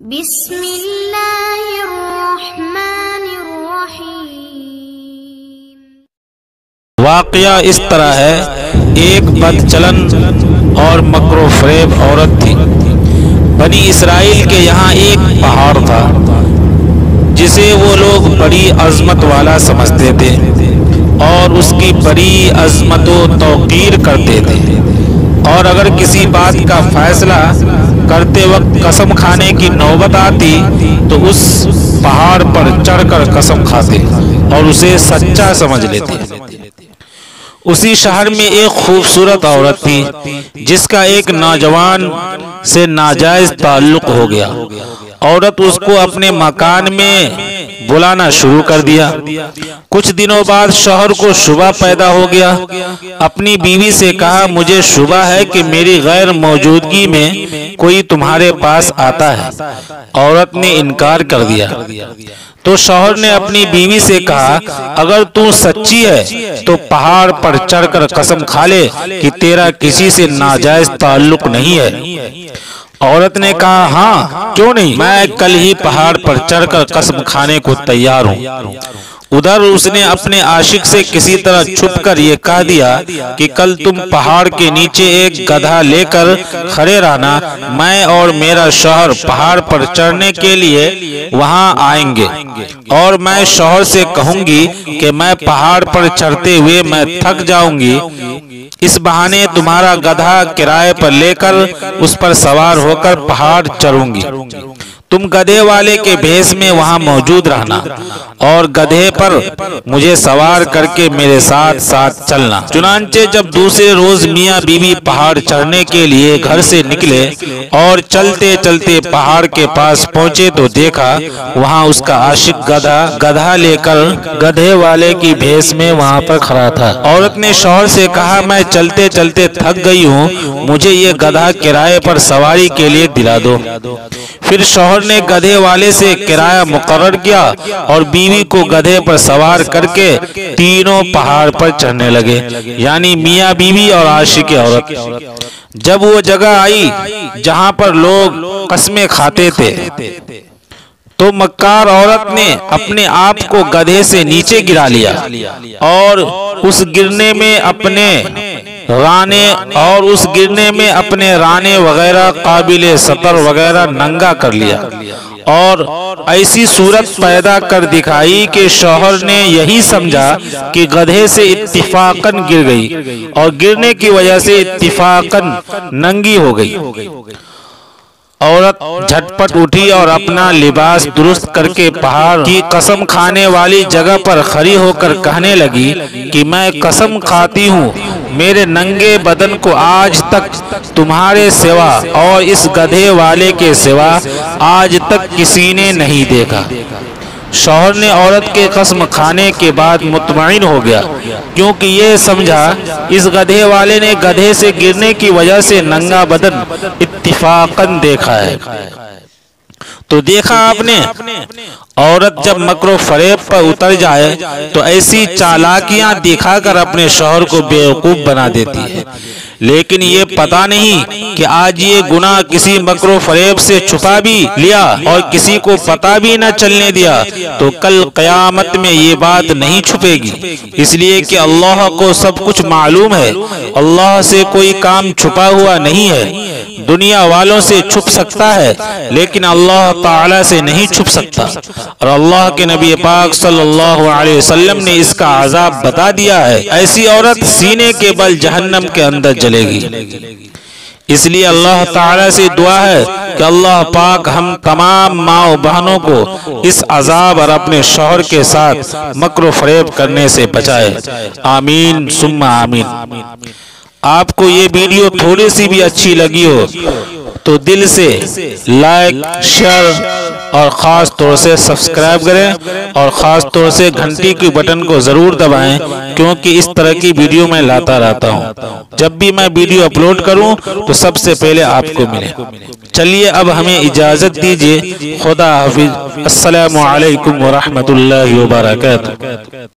بسم اللہ الرحمن الرحیم۔ واقعہ اس طرح ہے، ایک بد چلن اور مکر و فریب عورت تھی۔ بنی اسرائیل کے یہاں ایک پہاڑ تھا جسے وہ لوگ بڑی عظمت والا سمجھتے تھے اور اس کی بڑی عظمت و توقیر کرتے تھے، اور اگر کسی بات کا فیصلہ کرتے وقت قسم کھانے کی نوبت آتی تو اس پہاڑ پر چڑھ کر قسم کھاتے اور اسے سچا سمجھ لیتے۔ اسی شہر میں ایک خوبصورت عورت تھی جس کا ایک نوجوان سے ناجائز تعلق ہو گیا۔ عورت اس کو اپنے مکان میں بلانا شروع کر دیا۔ کچھ دنوں بعد شوہر کو شبہ پیدا ہو گیا۔ اپنی بیوی سے کہا، مجھے شبہ ہے کہ میری غیر موجودگی میں کوئی تمہارے پاس آتا ہے۔ عورت نے انکار کر دیا تو شوہر نے اپنی بیوی سے کہا، اگر تو سچی ہے تو پہاڑ پر چڑھ کر قسم کھا لے کہ تیرا کسی سے ناجائز تعلق نہیں ہے۔ عورت نے کہا، ہاں کیوں نہیں، میں کل ہی پہاڑ پر چڑھ کر قسم کھانے کو تیار ہوں۔ ادھر اس نے اپنے عاشق سے کسی طرح چھپ کر یہ کہہ دیا کہ کل تم پہاڑ کے نیچے ایک گدھا لے کر کھڑے رہنا، میں اور میرا شوہر پہاڑ پر چڑھنے کے لیے وہاں آئیں گے، اور میں شوہر سے کہوں گی کہ میں پہاڑ پر چڑھتے ہوئے میں تھک جاؤں گی، اس بہانے تمہارا گدھا کرائے پر لے کر اس پر سوار ہو کر پہاڑ چڑھوں گی، تم گدھے والے کے بھیس میں وہاں موجود رہنا اور گدھے پر مجھے سوار کر کے میرے ساتھ ساتھ چلنا۔ چنانچہ جب دوسرے روز میاں بیوی پہاڑ چڑھنے کے لیے گھر سے نکلے اور چلتے چلتے پہاڑ کے پاس پہنچے تو دیکھا وہاں اس کا عاشق گدھا لے کر گدھے والے کی بھیس میں وہاں پر کھڑا تھا۔ عورت نے شوہر سے کہا، میں چلتے چلتے تھک گئی ہوں، مجھے یہ گدھا کرائے پر سواری کے لیے دلا دو۔ پھر شوہر نے گدھے والے سے کرایہ مقرر کیا اور بیوی کو گدھے پر سوار کر کے تینوں پہاڑ پر چڑھنے لگے، یعنی میاں بیوی اور عاشق عورت۔ جب وہ جگہ آئی جہاں پر لوگ قسمیں کھاتے تھے تو مکار عورت نے اپنے آپ کو گدھے سے نیچے گرا لیا اور اس گرنے میں اپنے رانے وغیرہ قابل سطر وغیرہ ننگا کر لیا، اور ایسی صورت پیدا کر دکھائی کہ شوہر نے یہی سمجھا کہ گدھے سے اتفاقاً گر گئی اور گرنے کی وجہ سے اتفاقاً ننگی ہو گئی۔ عورت جھٹ پٹ اٹھی اور اپنا لباس درست کر کے پہاڑ کی قسم کھانے والی جگہ پر کھڑی ہو کر کہنے لگی کہ میں قسم کھاتی ہوں میرے ننگے بدن کو آج تک تمہارے سوا اور اس گدھے والے کے سوا آج تک کسی نے نہیں دیکھا۔ شوہر نے عورت کے قسم کھانے کے بعد مطمئن ہو گیا، کیونکہ یہ سمجھا اس گدھے والے نے گدھے سے گرنے کی وجہ سے ننگا بدن اتفاقاً دیکھا ہے۔ تو دیکھا آپ نے، عورت جب مکر و فریب پر اتر جائے تو ایسی چالاکیاں دکھا کر اپنے شوہر کو بیوقوف بنا دیتی ہے، لیکن یہ پتا نہیں کہ آج یہ گناہ کسی مکر و فریب سے چھپا بھی لیا اور کسی کو پتا بھی نہ چلنے دیا تو کل قیامت میں یہ بات نہیں چھپے گی، اس لیے کہ اللہ کو سب کچھ معلوم ہے، اللہ سے کوئی کام چھپا ہوا نہیں ہے۔ دنیا والوں سے چھپ سکتا ہے لیکن اللہ تعالی سے نہیں چھپ سکتا، اور اللہ کے نبی پاک صلی اللہ علیہ وسلم نے اس کا عذاب بتا دیا ہے، ایسی عورت سینے کے بل جہنم کے اندر جلے گی۔ اس لیے اللہ تعالی سے دعا ہے کہ اللہ پاک ہم تمام ماں و بہنوں کو اس عذاب اور اپنے شوہر کے ساتھ مکر و فریب کرنے سے بچائے، آمین ثم آمین۔ آپ کو یہ ویڈیو تھوڑی سی بھی اچھی لگی ہو تو دل سے لائک، شیئر اور خاص طور سے سبسکرائب کریں، اور خاص طور سے گھنٹی کی بٹن کو ضرور دبائیں، کیونکہ اس طرح کی ویڈیو میں لاتا رہتا ہوں۔ جب بھی میں ویڈیو اپلوڈ کروں تو سب سے پہلے آپ کو ملے۔ چلیے اب ہمیں اجازت دیجیے، خدا حافظ، السلام علیکم ورحمۃ اللہ وبرکاتہ۔